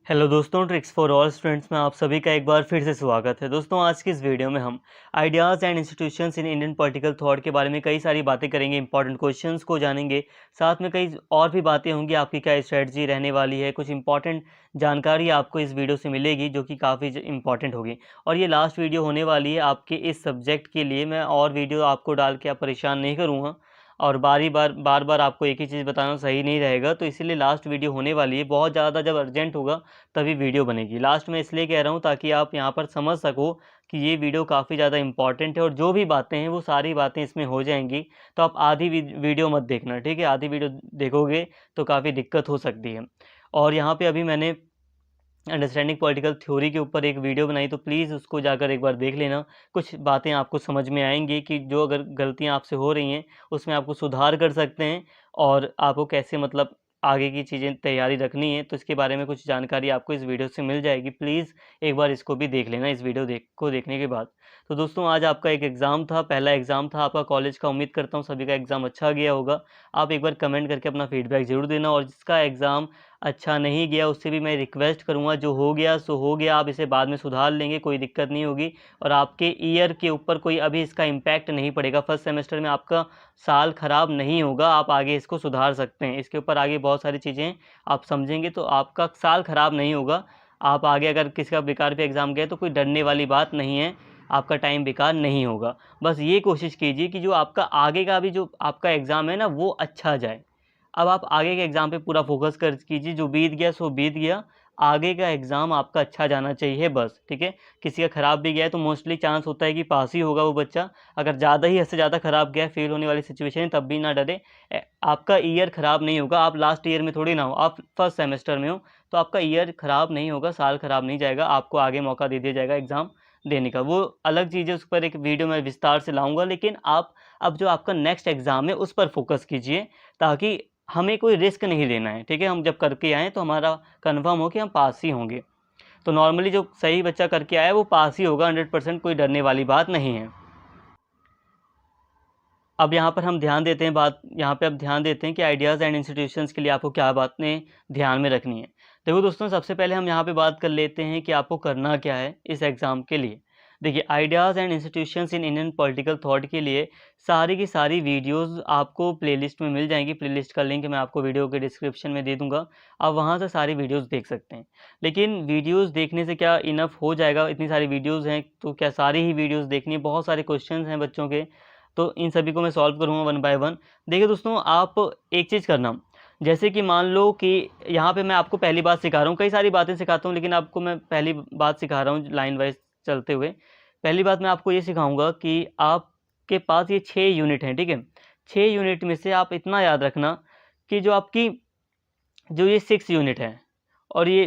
Hello दोस्तों, tricks for all students में आप सभी का एक बार फिर से स्वागत है। दोस्तों, आज की इस वीडियो में हम ideas and institutions in Indian political thought के बारे में कई सारी बातें करेंगे, इंपॉर्टेंट क्वेश्चंस को जानेंगे, साथ में कई और भी बातें होंगी, आपकी क्या स्ट्रेटजी रहने वाली है, कुछ इंपॉर्टेंट जानकारी आपको इस वीडियो से मिलेगी जो कि काफ़ी इंपॉर्टेंट होगी। और ये लास्ट वीडियो होने वाली है आपके इस सब्जेक्ट के लिए। मैं और वीडियो आपको डाल के आप परेशान नहीं करूँगा और बार बार आपको एक ही चीज़ बताना सही नहीं रहेगा, तो इसीलिए लास्ट वीडियो होने वाली है। बहुत ज़्यादा जब अर्जेंट होगा तभी वीडियो बनेगी। लास्ट में इसलिए कह रहा हूँ ताकि आप यहाँ पर समझ सको कि ये वीडियो काफ़ी ज़्यादा इंपॉर्टेंट है और जो भी बातें हैं वो सारी बातें इसमें हो जाएंगी। तो आप आधी वीडियो मत देखना, ठीक है? आधी वीडियो देखोगे तो काफ़ी दिक्कत हो सकती है। और यहाँ पे अभी मैंने अंडरस्टैंडिंग पॉलिटिकल थ्योरी के ऊपर एक वीडियो बनाई, तो प्लीज़ उसको जाकर एक बार देख लेना। कुछ बातें आपको समझ में आएंगी कि जो अगर गलतियाँ आपसे हो रही हैं उसमें आपको सुधार कर सकते हैं और आपको कैसे मतलब आगे की चीज़ें तैयारी रखनी है, तो इसके बारे में कुछ जानकारी आपको इस वीडियो से मिल जाएगी। प्लीज़ एक बार इसको भी देख लेना इस वीडियो देखने के बाद। तो दोस्तों, आज आपका एक एग्ज़ाम था, पहला एग्ज़ाम था आपका कॉलेज का। उम्मीद करता हूँ सभी का एग्ज़ाम अच्छा गया होगा। आप एक बार कमेंट करके अपना फीडबैक ज़रूर देना, और जिसका एग्ज़ाम अच्छा नहीं गया उससे भी मैं रिक्वेस्ट करूँगा, जो हो गया सो हो गया, आप इसे बाद में सुधार लेंगे, कोई दिक्कत नहीं होगी। और आपके ईयर के ऊपर कोई अभी इसका इम्पैक्ट नहीं पड़ेगा। फर्स्ट सेमेस्टर में आपका साल ख़राब नहीं होगा, आप आगे इसको सुधार सकते हैं। इसके ऊपर आगे बहुत सारी चीज़ें आप समझेंगे तो आपका साल ख़राब नहीं होगा। आप आगे अगर किसी का बेकार पे एग्ज़ाम गए तो कोई डरने वाली बात नहीं है, आपका टाइम बेकार नहीं होगा। बस ये कोशिश कीजिए कि जो आपका आगे का भी जो आपका एग्ज़ाम है ना, वो अच्छा जाए। अब आप आगे के एग्ज़ाम पे पूरा फोकस कर कीजिए, जो बीत गया सो बीत गया। आगे का एग्ज़ाम आपका अच्छा जाना चाहिए बस, ठीक है? किसी का ख़राब भी गया है तो मोस्टली चांस होता है कि पास ही होगा वो बच्चा। अगर ज़्यादा ही हद से ज़्यादा ख़राब गया है, फेल होने वाली सिचुएशन है, तब भी ना डरे। आपका ईयर ख़राब नहीं होगा। आप लास्ट ईयर में थोड़ी ना हो, आप फर्स्ट सेमेस्टर में हो, तो आपका ईयर ख़राब नहीं होगा, साल ख़राब नहीं जाएगा। आपको आगे मौका दे दिया जाएगा एग्ज़ाम देने का। वो अलग चीज़ है, उस पर एक वीडियो मैं विस्तार से लाऊँगा। लेकिन आप अब जो आपका नेक्स्ट एग्ज़ाम है उस पर फोकस कीजिए, ताकि हमें कोई रिस्क नहीं लेना है, ठीक है? हम जब करके आएँ तो हमारा कन्फर्म हो कि हम पास ही होंगे। तो नॉर्मली जो सही बच्चा करके आया है वो पास ही होगा 100%, कोई डरने वाली बात नहीं है। अब यहाँ पर हम ध्यान देते हैं यहाँ पे अब ध्यान देते हैं कि आइडियाज़ एंड इंस्टीट्यूशंस के लिए आपको क्या बातें ध्यान में रखनी है। देखो दोस्तों, सबसे पहले हम यहाँ पे बात कर लेते हैं कि आपको करना क्या है इस एग्ज़ाम के लिए। देखिए, ideas and institutions in Indian political thought के लिए सारी की सारी वीडियोज़ आपको प्लेलिस्ट में मिल जाएंगी। प्लेलिस्ट का लिंक मैं आपको वीडियो के डिस्क्रिप्शन में दे दूँगा। आप वहाँ से सारी वीडियोज़ देख सकते हैं। लेकिन वीडियोज़ देखने से क्या इनफ हो जाएगा? इतनी सारी वीडियोज़ हैं तो क्या सारी ही वीडियोज़ देखनी है? बहुत सारे क्वेश्चंस हैं बच्चों के, तो इन सभी को मैं सॉल्व करूँगा वन बाय वन। देखिए दोस्तों, आप एक चीज़ करना, जैसे कि मान लो कि यहाँ पे मैं आपको पहली बात सिखा रहा हूँ, कई सारी बातें सिखाता हूँ लेकिन आपको मैं पहली बात सिखा रहा हूँ लाइन वाइज चलते हुए। पहली बात मैं आपको ये सिखाऊँगा कि आपके पास ये 6 यूनिट हैं, ठीक है? 6 यूनिट में से आप इतना याद रखना कि जो ये 6 यूनिट है और ये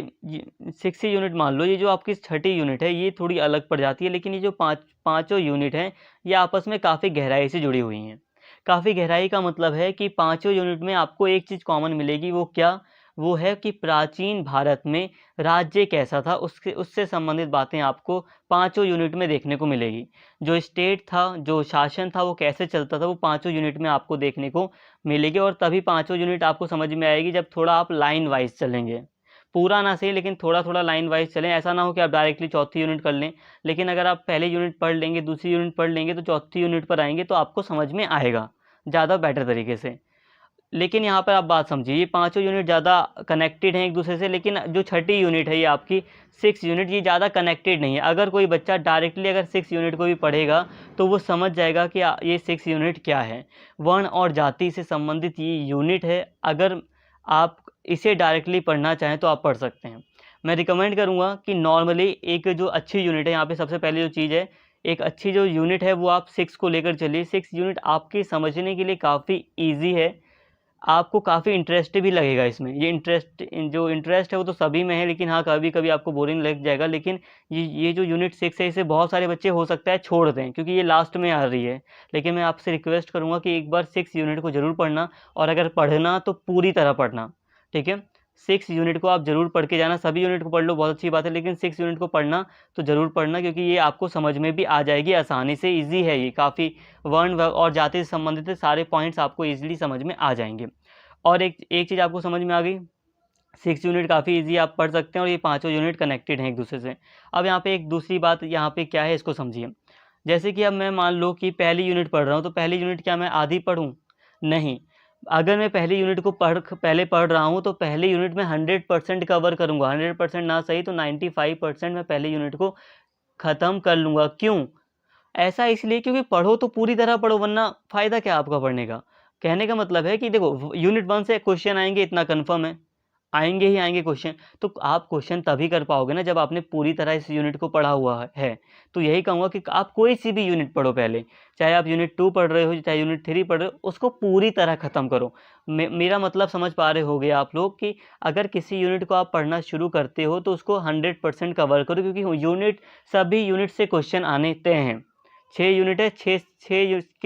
6 यूनिट मान लो, ये जो आपकी छठी यूनिट है ये थोड़ी अलग पड़ जाती है, लेकिन ये जो पाँचों यूनिट हैं ये आपस में काफ़ी गहराई से जुड़ी हुई हैं। काफ़ी गहराई का मतलब है कि पाँचों यूनिट में आपको एक चीज़ कॉमन मिलेगी। वो क्या? वो है कि प्राचीन भारत में राज्य कैसा था, उससे संबंधित बातें आपको पाँचों यूनिट में देखने को मिलेगी। जो स्टेट था, जो शासन था, वो कैसे चलता था, वो पाँचों यूनिट में आपको देखने को मिलेगी। और तभी पाँचों यूनिट आपको समझ में आएगी जब थोड़ा आप लाइन वाइज चलेंगे। पूरा ना सही, लेकिन थोड़ा-थोड़ा लाइन वाइज चलें। ऐसा ना हो कि आप डायरेक्टली चौथी यूनिट कर लें। लेकिन अगर आप पहली यूनिट पढ़ लेंगे, दूसरी यूनिट पढ़ लेंगे, तो चौथी यूनिट पर आएँगे तो आपको समझ में आएगा ज़्यादा बेटर तरीके से। लेकिन यहाँ पर आप बात समझिए, ये पाँचों यूनिट ज़्यादा कनेक्टेड हैं एक दूसरे से, लेकिन जो छठी यूनिट है ये आपकी 6 यूनिट, ये ज़्यादा कनेक्टेड नहीं है। अगर कोई बच्चा डायरेक्टली अगर 6 यूनिट को भी पढ़ेगा तो वो समझ जाएगा कि ये 6 यूनिट क्या है। वर्ण और जाति से संबंधित ये यूनिट है। अगर आप इसे डायरेक्टली पढ़ना चाहें तो आप पढ़ सकते हैं। मैं रिकमेंड करूँगा कि नॉर्मली एक जो अच्छी यूनिट है, यहाँ पे सबसे पहले जो चीज़ है, एक अच्छी जो यूनिट है वो आप 6 को लेकर चलिए। 6 यूनिट आपके समझने के लिए काफ़ी ईज़ी है, आपको काफ़ी इंटरेस्ट भी लगेगा इसमें। ये जो इंटरेस्ट है वो तो सभी में है, लेकिन हाँ, कभी-कभी आपको बोरिंग लग जाएगा। लेकिन ये जो यूनिट 6 है इसे बहुत सारे बच्चे हो सकता है छोड़ दें, क्योंकि ये लास्ट में आ रही है। लेकिन मैं आपसे रिक्वेस्ट करूँगा कि एक बार 6 यूनिट को ज़रूर पढ़ना, और अगर पढ़ना तो पूरी तरह पढ़ना, ठीक है? 6 यूनिट को आप ज़रूर पढ़ के जाना। सभी यूनिट को पढ़ लो, बहुत अच्छी बात है, लेकिन 6 यूनिट को पढ़ना तो ज़रूर पढ़ना, क्योंकि ये आपको समझ में भी आ जाएगी आसानी से। ईज़ी है ये, काफ़ी वर्ण और जाति से संबंधित सारे पॉइंट्स आपको ईज़िली समझ में आ जाएँगे। और एक चीज़ आपको समझ में आ गई 6 यूनिट काफ़ी इजी आप पढ़ सकते हैं और ये पाँचों यूनिट कनेक्टेड हैं एक दूसरे से। अब यहाँ पे एक दूसरी बात यहाँ पे क्या है इसको समझिए। जैसे कि अब मैं मान लो कि पहली यूनिट पढ़ रहा हूँ, तो पहली यूनिट क्या मैं आधी पढ़ूँ? नहीं। अगर मैं पहली यूनिट को पहले पढ़ रहा हूँ तो पहली यूनिट में 100% कवर करूँगा, 100% ना सही तो 95% मैं पहली यूनिट को ख़त्म कर लूँगा। क्यों? ऐसा इसलिए क्योंकि पढ़ो तो पूरी तरह पढ़ो, वरना फ़ायदा क्या आपका पढ़ने का? कहने का मतलब है कि देखो यूनिट 1 से क्वेश्चन आएँगे, इतना कन्फर्म है। आएँगे ही आएँगे क्वेश्चन, तो आप क्वेश्चन तभी कर पाओगे ना जब आपने पूरी तरह इस यूनिट को पढ़ा हुआ है। तो यही कहूँगा कि आप कोई सी भी यूनिट पढ़ो पहले, चाहे आप यूनिट 2 पढ़ रहे हो, चाहे यूनिट 3 पढ़ रहे हो, उसको पूरी तरह ख़त्म करो। मेरा मतलब समझ पा रहे होंगे आप लोग कि अगर किसी यूनिट को आप पढ़ना शुरू करते हो तो उसको 100% कवर करो, क्योंकि सभी यूनिट से क्वेश्चन आने तय हैं। 6 यूनिट है,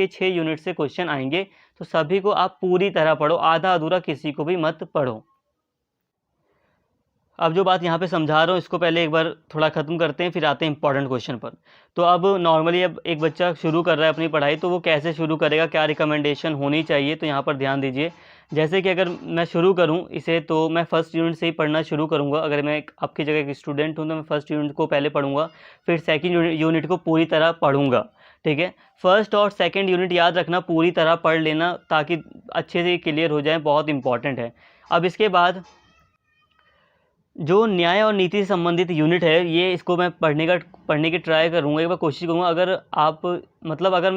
6 यूनिट से क्वेश्चन आएँगे, तो सभी को आप पूरी तरह पढ़ो, आधा-अधूरा किसी को भी मत पढ़ो। अब जो बात यहाँ पे समझा रहा हूँ इसको पहले एक बार थोड़ा ख़त्म करते हैं, फिर आते हैं इंपॉर्टेंट क्वेश्चन पर। तो अब नॉर्मली अब एक बच्चा शुरू कर रहा है अपनी पढ़ाई, तो वो कैसे शुरू करेगा, क्या रिकमेंडेशन होनी चाहिए, तो यहाँ पर ध्यान दीजिए। जैसे कि अगर मैं शुरू करूँ इसे, तो मैं फर्स्ट यूनिट से ही पढ़ना शुरू करूँगा। अगर मैं आपकी जगह एक स्टूडेंट हूँ तो मैं फर्स्ट यूनिट को पहले पढ़ूँगा, फिर सेकेंड यूनिट को पूरी तरह पढ़ूँगा। ठीक है, फर्स्ट और सेकेंड यूनिट याद रखना, पूरी तरह पढ़ लेना ताकि अच्छे से क्लियर हो जाए, बहुत इंपॉर्टेंट है। अब इसके बाद जो न्याय और नीति से संबंधित यूनिट है, ये इसको मैं पढ़ने की ट्राई करूँगा, एक बार कोशिश करूँगा। अगर आप मतलब अगर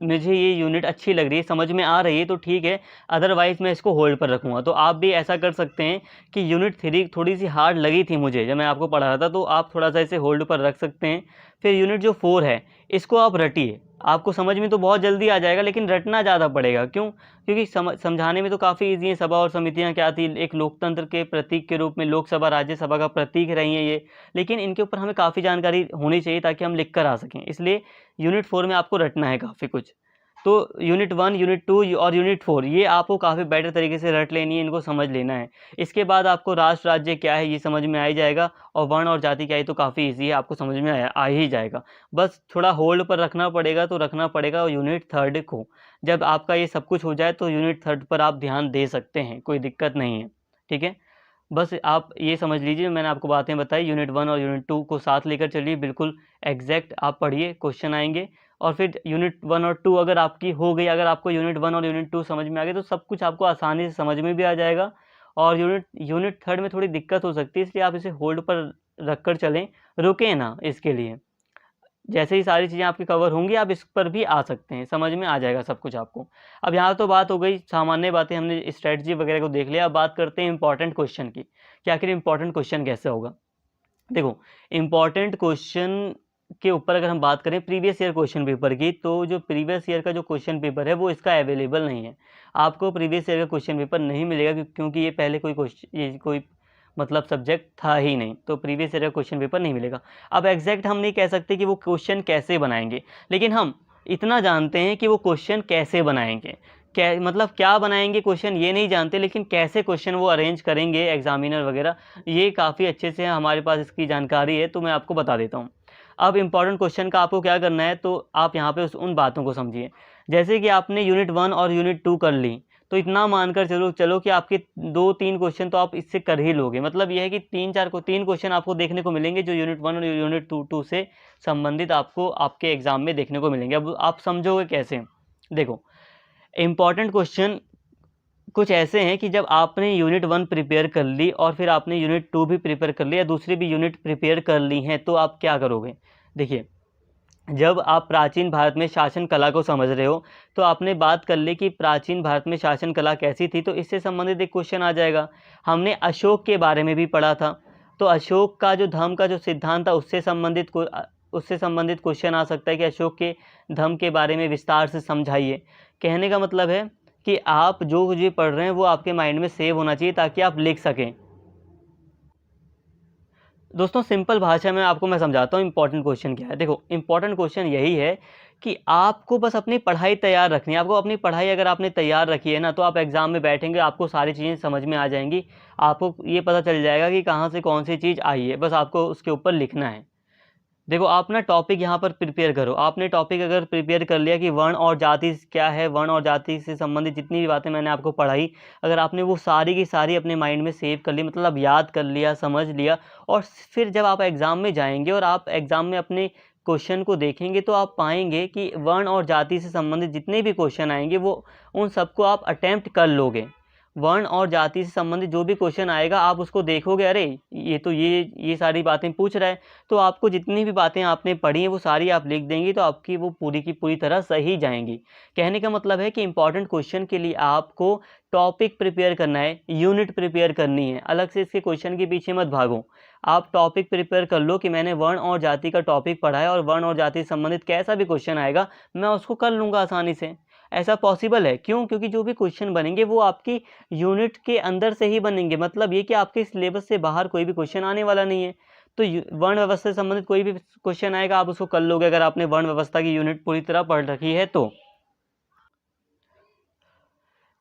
मुझे ये यूनिट अच्छी लग रही है, समझ में आ रही है तो ठीक है, अदरवाइज़ मैं इसको होल्ड पर रखूँगा। तो आप भी ऐसा कर सकते हैं कि यूनिट 3 थोड़ी सी हार्ड लगी थी मुझे जब मैं आपको पढ़ा रहा था, तो आप थोड़ा-सा इसे होल्ड पर रख सकते हैं। फिर यूनिट जो 4 है, इसको आप रटिए। आपको समझ में तो बहुत जल्दी आ जाएगा, लेकिन रटना ज़्यादा पड़ेगा। क्यों? क्योंकि समझाने में तो काफ़ी ईज़ी है। सभा और समितियाँ क्या थी? एक लोकतंत्र के प्रतीक के रूप में लोकसभा, राज्यसभा का प्रतीक रही हैं ये। लेकिन इनके ऊपर हमें काफ़ी जानकारी होनी चाहिए ताकि हम लिख कर आ सकें। इसलिए यूनिट 4 में आपको रटना है काफ़ी कुछ। तो यूनिट 1, यूनिट 2 और यूनिट 4 ये आपको काफ़ी बेटर तरीके से रट लेनी है, इनको समझ लेना है। इसके बाद आपको राष्ट्र राज्य क्या है ये समझ में आ ही जाएगा, और वर्ण और जाति क्या है तो काफ़ी ईज़ी है, आपको समझ में आ ही जाएगा। बस थोड़ा होल्ड पर रखना पड़ेगा, तो रखना पड़ेगा यूनिट 3 को। जब आपका ये सब कुछ हो जाए तो यूनिट 3 पर आप ध्यान दे सकते हैं, कोई दिक्कत नहीं है। ठीक है? बस आप ये समझ लीजिए, मैंने आपको बातें बताई, यूनिट 1 और यूनिट 2 को साथ लेकर चलिए, बिल्कुल एग्जैक्ट आप पढ़िए, क्वेश्चन आएँगे। और फिर यूनिट 1 और 2 अगर आपकी हो गई, अगर आपको यूनिट 1 और यूनिट 2 समझ में आ गए, तो सब कुछ आपको आसानी से समझ में भी आ जाएगा। और यूनिट 3 में थोड़ी दिक्कत हो सकती है, इसलिए आप इसे होल्ड पर रख कर चलें, रुकें ना इसके लिए। जैसे ही सारी चीज़ें आपकी कवर होंगी, आप इस पर भी आ सकते हैं, समझ में आ जाएगा सब कुछ आपको। अब यहाँ तो बात हो गई सामान्य बातें, हमने स्ट्रैटेजी वगैरह को देख लिया। अब बात करते हैं इंपॉर्टेंट क्वेश्चन की, कि आखिर इंपॉर्टेंट क्वेश्चन कैसे होगा। देखो, इंपॉर्टेंट क्वेश्चन के ऊपर अगर हम बात करें प्रीवियस ईयर क्वेश्चन पेपर की, तो जो प्रीवियस ईयर का जो क्वेश्चन पेपर है वो इसका अवेलेबल नहीं है। आपको प्रीवियस ईयर का क्वेश्चन पेपर नहीं मिलेगा, क्योंकि ये पहले कोई मतलब सब्जेक्ट था ही नहीं, तो प्रीवियस ईयर का क्वेश्चन पेपर नहीं मिलेगा। अब एग्जैक्ट हम नहीं कह सकते कि वो क्वेश्चन कैसे बनाएंगे, लेकिन हम इतना जानते हैं कि वो क्वेश्चन कैसे बनाएंगे। मतलब क्या बनाएंगे क्वेश्चन ये नहीं जानते, लेकिन कैसे क्वेश्चन वो अरेंज करेंगे एग्जामिनर वगैरह, ये काफ़ी अच्छे से हमारे पास इसकी जानकारी है, तो मैं आपको बता देता हूँ। अब इंपॉर्टेंट क्वेश्चन का आपको क्या करना है, तो आप यहाँ पे उन बातों को समझिए। जैसे कि आपने यूनिट 1 और यूनिट 2 कर ली, तो इतना मानकर चलो कि आपके 2-3 क्वेश्चन तो आप इससे कर ही लोगे। मतलब ये है कि 3 क्वेश्चन आपको देखने को मिलेंगे जो यूनिट 1 और यूनिट 2 से संबंधित आपको आपके एग्जाम में देखने को मिलेंगे। अब आप समझोगे कैसे? देखो, इम्पॉर्टेंट क्वेश्चन कुछ ऐसे हैं कि जब आपने यूनिट 1 प्रिपेयर कर ली और फिर आपने यूनिट 2 भी प्रिपेयर कर ली या दूसरी भी यूनिट प्रिपेयर कर ली हैं, तो आप क्या करोगे? देखिए, जब आप प्राचीन भारत में शासन कला को समझ रहे हो, तो आपने बात कर ली कि प्राचीन भारत में शासन कला कैसी थी, तो इससे संबंधित एक क्वेश्चन आ जाएगा। हमने अशोक के बारे में भी पढ़ा था, तो अशोक का जो धर्म का जो सिद्धांत था उससे संबंधित क्वेश्चन आ सकता है कि अशोक के धर्म के बारे में विस्तार से समझाइए। कहने का मतलब है कि आप जो कुछ भी पढ़ रहे हैं वो आपके माइंड में सेव होना चाहिए ताकि आप लिख सकें। दोस्तों, सिंपल भाषा में आपको मैं समझाता हूँ इंपॉर्टेंट क्वेश्चन क्या है। देखो, इंपॉर्टेंट क्वेश्चन यही है कि आपको बस अपनी पढ़ाई तैयार रखनी है। आपको अपनी पढ़ाई अगर आपने तैयार रखी है ना, तो आप एग्ज़ाम में बैठेंगे, आपको सारी चीज़ें समझ में आ जाएंगी। आपको ये पता चल जाएगा कि कहाँ से कौन सी चीज़ आई है, बस आपको उसके ऊपर लिखना है। देखो आप ना टॉपिक यहाँ पर प्रिपेयर करो। आपने टॉपिक अगर प्रिपेयर कर लिया कि वर्ण और जाति क्या है, वर्ण और जाति से संबंधित जितनी भी बातें मैंने आपको पढ़ाई, अगर आपने वो सारी की सारी अपने माइंड में सेव कर ली, मतलब याद कर लिया, समझ लिया, और फिर जब आप एग्ज़ाम में जाएंगे और आप एग्ज़ाम में अपने क्वेश्चन को देखेंगे तो आप पाएंगे कि वर्ण और जाति से संबंधित जितने भी क्वेश्चन आएंगे वो उन सबको आप अटेम्प्ट कर लोगे। वर्ण और जाति से संबंधित जो भी क्वेश्चन आएगा आप उसको देखोगे, अरे ये तो ये सारी बातें पूछ रहा है, तो आपको जितनी भी बातें आपने पढ़ी हैं वो सारी आप लिख देंगे तो आपकी वो पूरी की पूरी तरह सही जाएंगी। कहने का मतलब है कि इंपॉर्टेंट क्वेश्चन के लिए आपको टॉपिक प्रिपेयर करना है, यूनिट प्रिपेयर करनी है, अलग से इसके क्वेश्चन के पीछे मत भागो। आप टॉपिक प्रिपेयर कर लो कि मैंने वर्ण और जाति का टॉपिक पढ़ा है और वर्ण और जाति से संबंधित कैसा भी क्वेश्चन आएगा मैं उसको कर लूँगा आसानी से। ऐसा पॉसिबल है, क्यों? क्योंकि जो भी क्वेश्चन बनेंगे वो आपकी यूनिट के अंदर से ही बनेंगे, मतलब ये कि आपके सिलेबस से बाहर कोई भी क्वेश्चन आने वाला नहीं है। तो वर्ण व्यवस्था से संबंधित कोई भी क्वेश्चन आएगा आप उसको कर लोगे अगर आपने वर्ण व्यवस्था की यूनिट पूरी तरह पढ़ रखी है तो।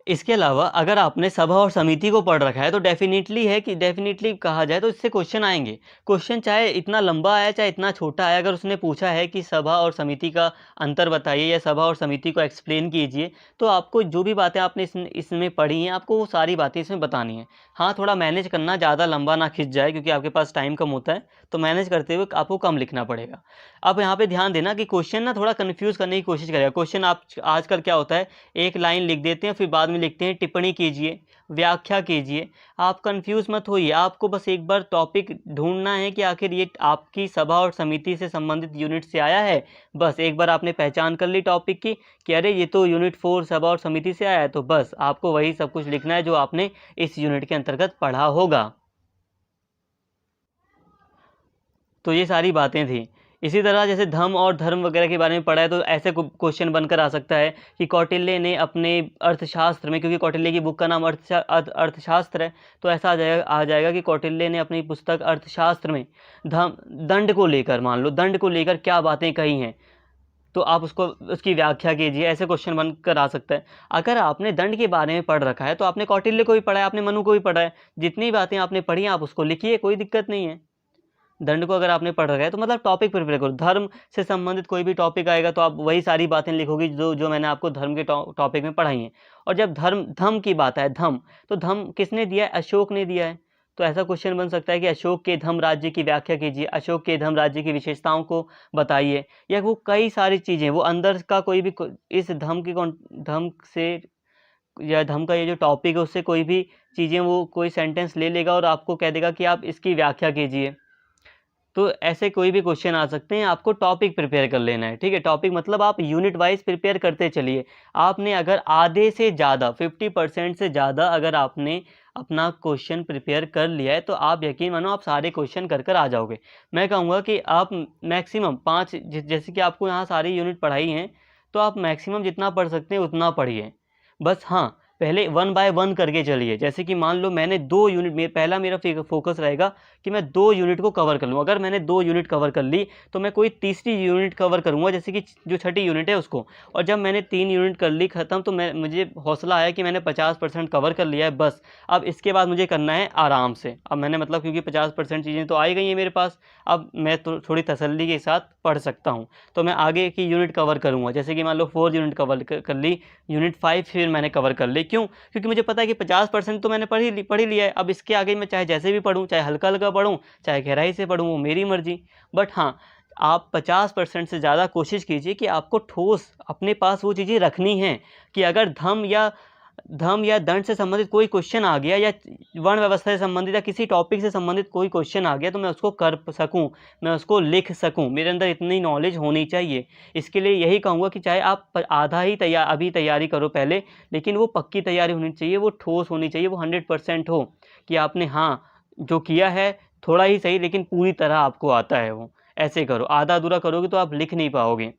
इसके अलावा अगर आपने सभा और समिति को पढ़ रखा है तो डेफिनेटली कहा जाए तो इससे क्वेश्चन आएंगे। क्वेश्चन चाहे इतना लंबा आया चाहे इतना छोटा आया, अगर उसने पूछा है कि सभा और समिति का अंतर बताइए या सभा और समिति को एक्सप्लेन कीजिए, तो आपको जो भी बातें आपने इसमें पढ़ी हैं आपको वो सारी बातें इसमें बतानी है। हाँ, थोड़ा मैनेज करना, ज़्यादा लंबा ना खिंच जाए क्योंकि आपके पास टाइम कम होता है, तो मैनेज करते हुए आपको कम लिखना पड़ेगा। अब यहाँ पे ध्यान देना कि क्वेश्चन ना थोड़ा कन्फ्यूज़ करने की कोशिश करेगा। क्वेश्चन आप आजकल क्या होता है, एक लाइन लिख देते हैं फिर बाद में लिखते हैं टिप्पणी कीजिए, व्याख्या कीजिए। आप कंफ्यूज मत होइए, आपको बस एक बार टॉपिक ढूंढना है कि आखिर ये आपकी सभा और समिति से संबंधित यूनिट से आया है। बस एक बार आपने पहचान कर ली टॉपिक की कि अरे ये तो यूनिट 4 सभा और समिति से आया है, तो बस आपको वही सब कुछ लिखना है जो आपने इस यूनिट के अंतर्गत पढ़ा होगा। तो ये सारी बातें थी। इसी तरह जैसे धम्म और धर्म वगैरह के बारे में पढ़ा है तो ऐसे क्वेश्चन बनकर आ सकता है कि कौटिल्य ने अपने अर्थशास्त्र में, क्योंकि कौटिल्य की बुक का नाम अर्थशास्त्र है, तो ऐसा आ जाएगा कि कौटिल्य ने अपनी पुस्तक अर्थशास्त्र में दंड को लेकर, मान लो दंड को लेकर क्या बातें कही हैं, तो आप उसको उसकी व्याख्या कीजिए। ऐसे क्वेश्चन बनकर आ सकता है। अगर आपने दंड के बारे में पढ़ रखा है तो आपने कौटिल्य को भी पढ़ा है, आपने मनु को भी पढ़ा है, जितनी बातें आपने पढ़ी आप उसको लिखिए, कोई दिक्कत नहीं है। दंड को अगर आपने पढ़ रखा है तो मतलब टॉपिक प्रिपेयर करो। धर्म से संबंधित कोई भी टॉपिक आएगा तो आप वही सारी बातें लिखोगे जो जो मैंने आपको धर्म के टॉपिक में पढ़ाई हैं। और जब धम की बात है, धम, तो धम किसने दिया है? अशोक ने दिया है। तो ऐसा क्वेश्चन बन सकता है कि अशोक के धम राज्य की व्याख्या कीजिए, अशोक के धम राज्य की विशेषताओं को बताइए, या वो कई सारी चीज़ें, वो अंदर का कोई भी इस धम से या धम का ये जो टॉपिक है उससे कोई भी चीज़ें वो कोई सेंटेंस ले लेगा और आपको कह देगा कि आप इसकी व्याख्या कीजिए। तो ऐसे कोई भी क्वेश्चन आ सकते हैं, आपको टॉपिक प्रिपेयर कर लेना है। ठीक है, टॉपिक मतलब आप यूनिट वाइज प्रिपेयर करते चलिए। आपने अगर आधे से ज़्यादा 50% से ज़्यादा अगर आपने अपना क्वेश्चन प्रिपेयर कर लिया है तो आप यकीन मानो आप सारे क्वेश्चन कर आ जाओगे। मैं कहूँगा कि आप मैक्सिमम 5, जैसे कि आपको यहाँ सारी यूनिट पढ़ाई हैं तो आप मैक्सिमम जितना पढ़ सकते हैं उतना पढ़िए। बस हाँ, पहले 1 बाय 1 करके चलिए। जैसे कि मान लो मैंने 2 यूनिट में, पहला मेरा फोकस रहेगा कि मैं 2 यूनिट को कवर कर लूँ। अगर मैंने 2 यूनिट कवर कर ली तो मैं कोई तीसरी यूनिट कवर करूँगा, जैसे कि जो छठी यूनिट है उसको। और जब मैंने 3 यूनिट कर ली ख़त्म तो मुझे हौसला आया कि मैंने 50% कवर कर लिया है, बस अब इसके बाद मुझे करना है आराम से। अब मैंने मतलब क्योंकि 50% चीज़ें तो आ ही गई हैं मेरे पास, अब मैं तो थोड़ी तसल्ली के साथ पढ़ सकता हूँ। तो मैं आगे की यूनिट कवर करूँगा, जैसे कि मान लो 4 यूनिट कवर कर ली, यूनिट 5 फिर मैंने कवर कर ली। क्यों? क्योंकि मुझे पता है कि 50% तो मैंने पढ़ ही लिया है। अब इसके आगे मैं चाहे जैसे भी पढूँ, चाहे हल्का-हल्का पढूँ, चाहे गहराई से पढूँ, वो मेरी मर्ज़ी। बट हाँ, आप 50% से ज़्यादा कोशिश कीजिए कि आपको ठोस अपने पास वो चीज़ें रखनी हैं कि अगर धम या दंड से संबंधित कोई क्वेश्चन आ गया या वर्ण व्यवस्था से संबंधित या किसी टॉपिक से संबंधित कोई क्वेश्चन आ गया तो मैं उसको कर सकूं, मैं उसको लिख सकूं। मेरे अंदर इतनी नॉलेज होनी चाहिए। इसके लिए यही कहूँगा कि चाहे आप आधा ही अभी तैयारी करो पहले, लेकिन वो पक्की तैयारी होनी चाहिए, वो ठोस होनी चाहिए, वो 100% हो कि आपने हाँ जो किया है थोड़ा ही सही लेकिन पूरी तरह आपको आता है वो। ऐसे करो, आधा अधूरा करोगे तो आप लिख नहीं पाओगे।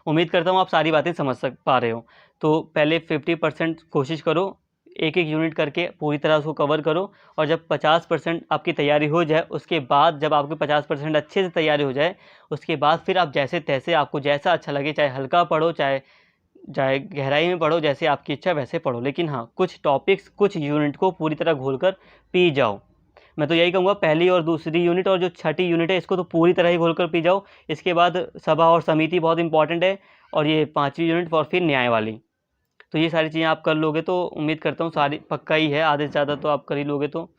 उम्मीद करता हूँ आप सारी बातें समझ पा रहे हो। तो पहले 50% कोशिश करो, एक एक यूनिट करके पूरी तरह उसको कवर करो, और जब 50% आपकी तैयारी हो जाए उसके बाद, जब आपकी 50% अच्छे से तैयारी हो जाए उसके बाद फिर आप जैसे तैसे, आपको जैसा अच्छा लगे, चाहे हल्का पढ़ो चाहे चाहे गहराई में पढ़ो, जैसे आपकी इच्छा वैसे पढ़ो, लेकिन हाँ कुछ टॉपिक्स कुछ यूनिट को पूरी तरह घोल कर पी जाओ। मैं तो यही कहूँगा पहली और दूसरी यूनिट और जो छठी यूनिट है इसको तो पूरी तरह ही घोल कर पी जाओ। इसके बाद सभा और समिति बहुत इंपॉर्टेंट है, और ये 5वीं यूनिट और फिर न्याय वाली। तो ये सारी चीज़ें आप कर लोगे तो उम्मीद करता हूँ सारी पक्का ही है, आधे से ज़्यादा तो आप कर ही लोगे तो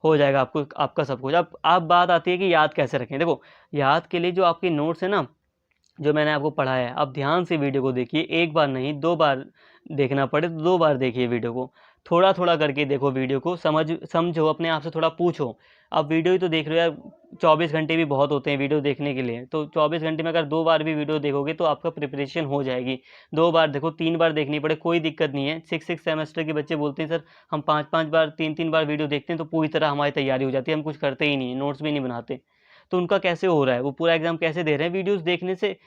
हो जाएगा आपको आपका सब कुछ। अब आप बात आती है कि याद कैसे रखें। देखो, याद के लिए जो आपकी नोट्स है ना, जो मैंने आपको पढ़ाया है, आप ध्यान से वीडियो को देखिए, एक बार नहीं 2 बार देखना पड़े तो 2 बार देखिए वीडियो को, थोड़ा थोड़ा करके देखो वीडियो को, समझो, अपने आप से थोड़ा पूछो। आप वीडियो ही तो देख रहे हो यार, 24 घंटे भी बहुत होते हैं वीडियो देखने के लिए, तो 24 घंटे में अगर 2 बार भी वीडियो देखोगे तो आपका प्रिपरेशन हो जाएगी। 2 बार देखो, 3 बार देखनी पड़े कोई दिक्कत नहीं है। 6 सेमेस्टर के बच्चे बोलते हैं सर हम 5 बार 3 बार वीडियो देखते हैं तो पूरी तरह हमारी तैयारी हो जाती है, हम कुछ करते ही नहीं, नोट्स भी नहीं बनाते। तो उनका कैसे हो रहा है, वो पूरा एग्जाम कैसे दे रहे हैं? वीडियोस देखने से,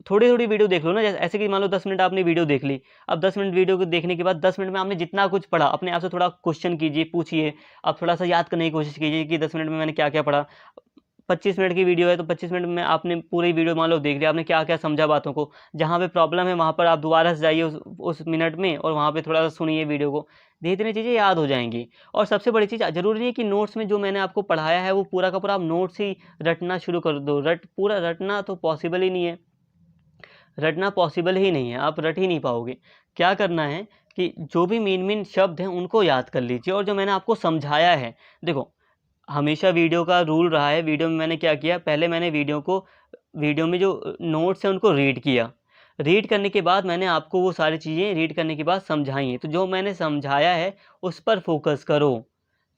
थोड़ी थोड़ी वीडियो देख लो ना, जैसे ऐसे कि मान लो 10 मिनट आपने वीडियो देख ली, अब 10 मिनट वीडियो को देखने के बाद 10 मिनट में आपने जितना कुछ पढ़ा अपने आप से थोड़ा क्वेश्चन कीजिए, पूछिए, आप थोड़ा सा याद करने की कोशिश कीजिए कि 10 मिनट में मैंने क्या क्या पढ़ा। 25 मिनट की वीडियो है तो 25 मिनट में आपने पूरी वीडियो मान लो देख लिया, आपने क्या क्या समझा बातों को, जहाँ पे प्रॉब्लम है वहाँ पर आप दोबारा से जाइए उस मिनट में और वहाँ पे थोड़ा सा सुनिए वीडियो को, धीरे धीरे चीज़ें याद हो जाएंगी। और सबसे बड़ी चीज़, ज़रूरी नहीं है कि नोट्स में जो मैंने आपको पढ़ाया है वो पूरा का पूरा आप नोट्स ही रटना शुरू कर दो। पूरा रटना तो पॉसिबल ही नहीं है, रटना पॉसिबल ही नहीं है, आप रट ही नहीं पाओगे। क्या करना है कि जो भी मेन शब्द हैं उनको याद कर लीजिए, और जो मैंने आपको समझाया है, देखो हमेशा वीडियो का रूल रहा है, वीडियो में मैंने क्या किया, पहले मैंने वीडियो में जो नोट्स हैं उनको रीड किया, रीड करने के बाद मैंने आपको वो सारी चीज़ें रीड करने के बाद समझाई हैं। तो जो मैंने समझाया है उस पर फोकस करो,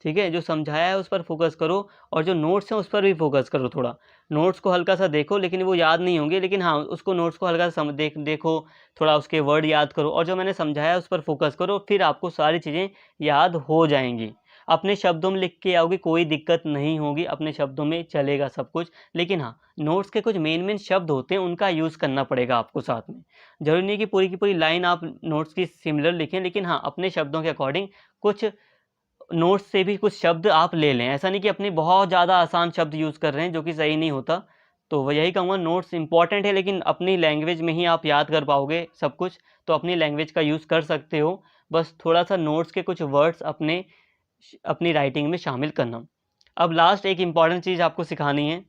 ठीक है? जो समझाया है उस पर फोकस करो, और जो नोट्स हैं उस पर भी फोकस करो थोड़ा। नोट्स को हल्का सा देखो, लेकिन वो याद नहीं होंगे, लेकिन हाँ, उसको नोट्स को हल्का सा देखो, थोड़ा उसके वर्ड याद करो, और जो मैंने समझाया है उस पर फोकस करो, फिर आपको सारी चीज़ें याद हो जाएँगी। अपने शब्दों में लिख के आओगे, कोई दिक्कत नहीं होगी, अपने शब्दों में चलेगा सब कुछ। लेकिन हाँ, नोट्स के कुछ मेन शब्द होते हैं, उनका यूज़ करना पड़ेगा आपको साथ में। ज़रूरी नहीं कि पूरी की पूरी लाइन आप नोट्स की सिमिलर लिखें, लेकिन हाँ, अपने शब्दों के अकॉर्डिंग कुछ नोट्स से भी कुछ शब्द आप ले लें। ऐसा नहीं कि अपने बहुत ज़्यादा आसान शब्द यूज़ कर रहे हैं, जो कि सही नहीं होता। तो वह यही कहूँगा, नोट्स इंपॉर्टेंट है, लेकिन अपनी लैंग्वेज में ही आप याद कर पाओगे सब कुछ, तो अपनी लैंग्वेज का यूज़ कर सकते हो। बस थोड़ा-सा नोट्स के कुछ वर्ड्स अपनी राइटिंग में शामिल करना। अब लास्ट एक इम्पॉर्टेंट चीज़ आपको सिखानी है।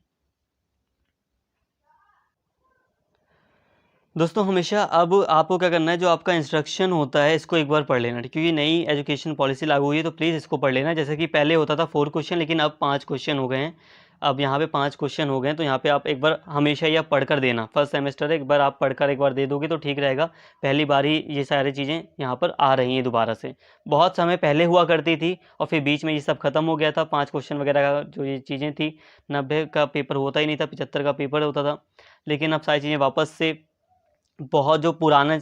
दोस्तों, हमेशा अब आपको क्या करना है, जो आपका इंस्ट्रक्शन होता है इसको एक बार पढ़ लेना, क्योंकि नई एजुकेशन पॉलिसी लागू हुई है, तो प्लीज़ इसको पढ़ लेना। जैसे कि पहले होता था 4 क्वेश्चन, लेकिन अब 5 क्वेश्चन हो गए हैं। अब यहाँ पे 5 क्वेश्चन हो गए हैं, तो यहाँ पे आप एक बार हमेशा ही आप पढ़ कर देना। फर्स्ट सेमेस्टर है, एक बार आप पढ़कर एक बार दे दोगे तो ठीक रहेगा। पहली बार ही ये सारी चीज़ें यहाँ पर आ रही हैं दोबारा से। बहुत समय पहले हुआ करती थी और फिर बीच में ये सब खत्म हो गया था। 5 क्वेश्चन वगैरह का जो ये चीज़ें थी, 90 का पेपर होता ही नहीं था, 75 का पेपर होता था। लेकिन अब सारी चीज़ें वापस से बहुत जो पुराना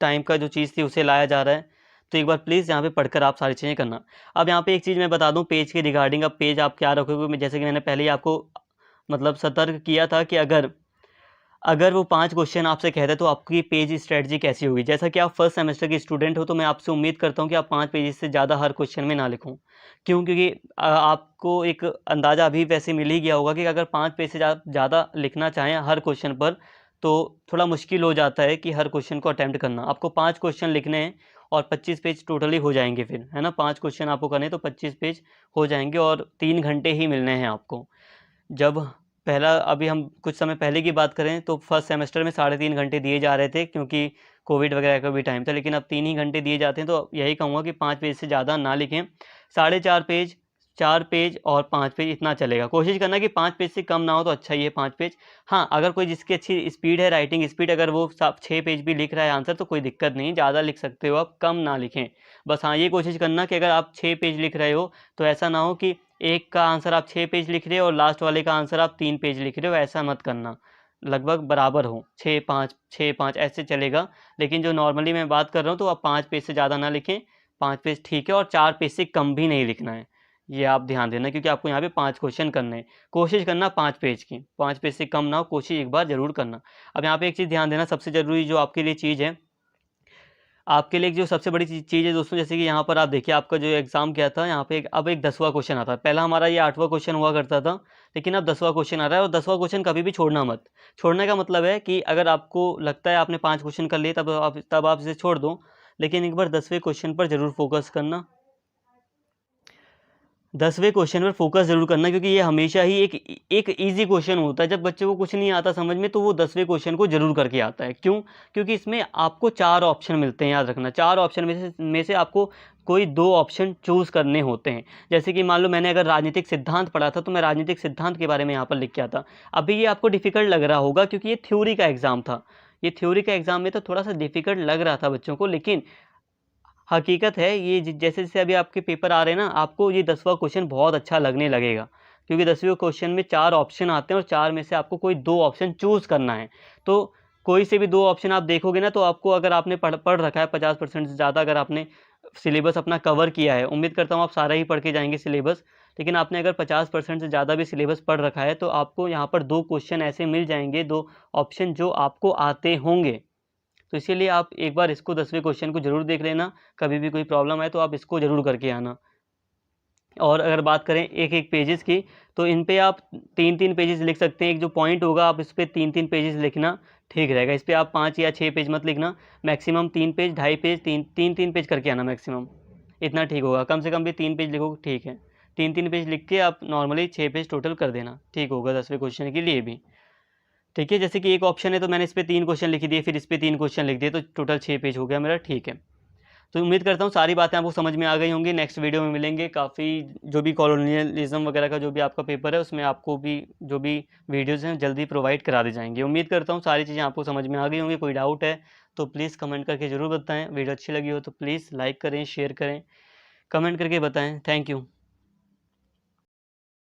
टाइम का जो चीज़ थी उसे लाया जा रहा है। तो एक बार प्लीज़ यहाँ पे पढ़कर आप सारी चीज़ें करना। अब यहाँ पे एक चीज़ मैं बता दूँ पेज के रिगार्डिंग, अब पेज आप क्या रखोगे, जैसे कि मैंने पहले ही आपको मतलब सतर्क किया था कि अगर वो 5 क्वेश्चन आपसे कहते तो आपकी पेज स्ट्रेटजी कैसी होगी। जैसा कि आप फर्स्ट सेमेस्टर के स्टूडेंट हो, तो मैं आपसे उम्मीद करता हूँ कि आप 5 पेजेस से ज़्यादा हर क्वेश्चन में ना लिखो। क्यों? क्योंकि आपको एक अंदाज़ा अभी वैसे मिल ही गया होगा कि अगर 5 पेज से ज़्यादा लिखना चाहें हर क्वेश्चन पर, तो थोड़ा मुश्किल हो जाता है कि हर क्वेश्चन को अटेम्प्ट करना। आपको 5 क्वेश्चन लिखने हैं और 25 पेज टोटली हो जाएँगे फिर, है ना? 5 क्वेश्चन आपको करने हैं तो 25 पेज हो जाएँगे, और 3 घंटे ही मिलने हैं आपको। जब अभी हम कुछ समय पहले की बात करें तो फर्स्ट सेमेस्टर में 3.5 घंटे दिए जा रहे थे, क्योंकि कोविड वगैरह का भी टाइम था, लेकिन अब 3 ही घंटे दिए जाते हैं। तो यही कहूँगा कि 5 पेज से ज़्यादा ना लिखें। 4.5 पेज, 4 पेज और 5 पेज इतना चलेगा। कोशिश करना कि 5 पेज से कम ना हो तो अच्छा ही है 5 पेज। हाँ, अगर कोई जिसकी अच्छी स्पीड है, राइटिंग स्पीड, अगर वो 6 पेज भी लिख रहा है आंसर, तो कोई दिक्कत नहीं, ज़्यादा लिख सकते हो आप, कम ना लिखें। बस हाँ, ये कोशिश करना कि अगर आप 6 पेज लिख रहे हो तो ऐसा ना हो कि एक का आंसर आप 6 पेज लिख रहे हो और लास्ट वाले का आंसर आप 3 पेज लिख रहे हो, ऐसा मत करना। लगभग बराबर हो, 6-5 ऐसे चलेगा। लेकिन जो नॉर्मली मैं बात कर रहा हूँ, तो आप 5 पेज से ज़्यादा ना लिखें, 5 पेज ठीक है, और 4 पेज से कम भी नहीं लिखना है। ये आप ध्यान देना, क्योंकि आपको यहाँ पे 5 क्वेश्चन करने हैं। कोशिश करना 5 पेज की, 5 पेज से कम ना हो, कोशिश एक बार ज़रूर करना। अब यहाँ पे एक चीज़ ध्यान देना, सबसे ज़रूरी जो आपके लिए चीज़ है, आपके लिए जो सबसे बड़ी चीज़ है दोस्तों, जैसे कि यहाँ पर आप देखिए, आपका जो एग्ज़ाम क्या था, यहाँ पे अब एक 10वां क्वेश्चन आता है। पहला हमारा ये 8वां क्वेश्चन हुआ करता था, लेकिन अब 10वां क्वेश्चन आ रहा है, और 10वां क्वेश्चन कभी भी छोड़ना मत। छोड़ने का मतलब है कि अगर आपको लगता है आपने 5 क्वेश्चन कर लिए, तब आप इसे छोड़ दो, लेकिन एक बार 10वें क्वेश्चन पर ज़रूर फोकस करना। 10वें क्वेश्चन पर फोकस ज़रूर करना, क्योंकि ये हमेशा ही एक ईजी क्वेश्चन होता है। जब बच्चे को कुछ नहीं आता समझ में तो वो 10वें क्वेश्चन को ज़रूर करके आता है। क्यों? क्योंकि इसमें आपको 4 ऑप्शन मिलते हैं, याद रखना। 4 ऑप्शन में से आपको कोई 2 ऑप्शन चूज़ करने होते हैं। जैसे कि मान लो मैंने अगर राजनीतिक सिद्धांत पढ़ा था तो मैं राजनीतिक सिद्धांत के बारे में यहाँ पर लिख के आता। अभी ये आपको डिफ़िकल्ट लग रहा होगा क्योंकि ये थ्योरी का एग्ज़ाम था। ये थ्योरी का एग्ज़ाम में तो थोड़ा-सा डिफ़िकल्ट लग रहा था बच्चों को, लेकिन हकीकत है ये जैसे-जैसे अभी आपके पेपर आ रहे हैं ना, आपको ये 10वां क्वेश्चन बहुत अच्छा लगने लगेगा। क्योंकि 10वें क्वेश्चन में 4 ऑप्शन आते हैं और 4 में से आपको कोई 2 ऑप्शन चूज़ करना है। तो कोई से भी 2 ऑप्शन आप देखोगे ना, तो आपको, अगर आपने पढ़ रखा है 50% से ज़्यादा, अगर आपने सिलेबस अपना कवर किया है, उम्मीद करता हूँ आप सारा ही पढ़ के जाएँगे सिलेबस। लेकिन आपने अगर 50% से ज़्यादा भी सिलेबस पढ़ रखा है तो आपको यहाँ पर 2 क्वेश्चन ऐसे मिल जाएँगे, 2 ऑप्शन जो आपको आते होंगे। तो इसीलिए आप एक बार इसको 10वें क्वेश्चन को ज़रूर देख लेना। कभी भी कोई प्रॉब्लम आए तो आप इसको ज़रूर करके आना। और अगर बात करें एक-एक पेजेज़ की, तो इन पे आप 3-3 पेजेज़ लिख सकते हैं। एक जो पॉइंट होगा आप इस पे 3-3 पेजेज़ लिखना, ठीक रहेगा। इस पे आप 5 या 6 पेज मत लिखना, मैक्सिमम 3 पेज, ढाई पेज, 3-3 पेज करके आना मैक्सिमम, इतना ठीक होगा। कम से कम भी 3 पेज लिखो, ठीक है। 3-3 पेज लिख के आप नॉर्मली 6 पेज टोटल कर देना, ठीक होगा 10वें क्वेश्चन के लिए भी। ठीक है, जैसे कि एक ऑप्शन है तो मैंने इस पे 3 क्वेश्चन लिख दिए, फिर इस पे 3 क्वेश्चन लिख दिए, तो टोटल 6 पेज हो गया मेरा, ठीक है। तो उम्मीद करता हूँ सारी बातें आपको समझ में आ गई होंगी। नेक्स्ट वीडियो में मिलेंगे। काफ़ी जो भी कॉलोनियलिज़्म वगैरह का जो भी आपका पेपर है, उसमें आपको भी जो भी वीडियोज़ हैं जल्दी प्रोवाइड करा दी जाएँगी। उम्मीद करता हूँ सारी चीज़ें आपको समझ में आ गई होंगी। कोई डाउट है तो प्लीज़ कमेंट करके ज़रूर बताएँ। वीडियो अच्छी लगी हो तो प्लीज़ लाइक करें, शेयर करें, कमेंट करके बताएँ। Thank you.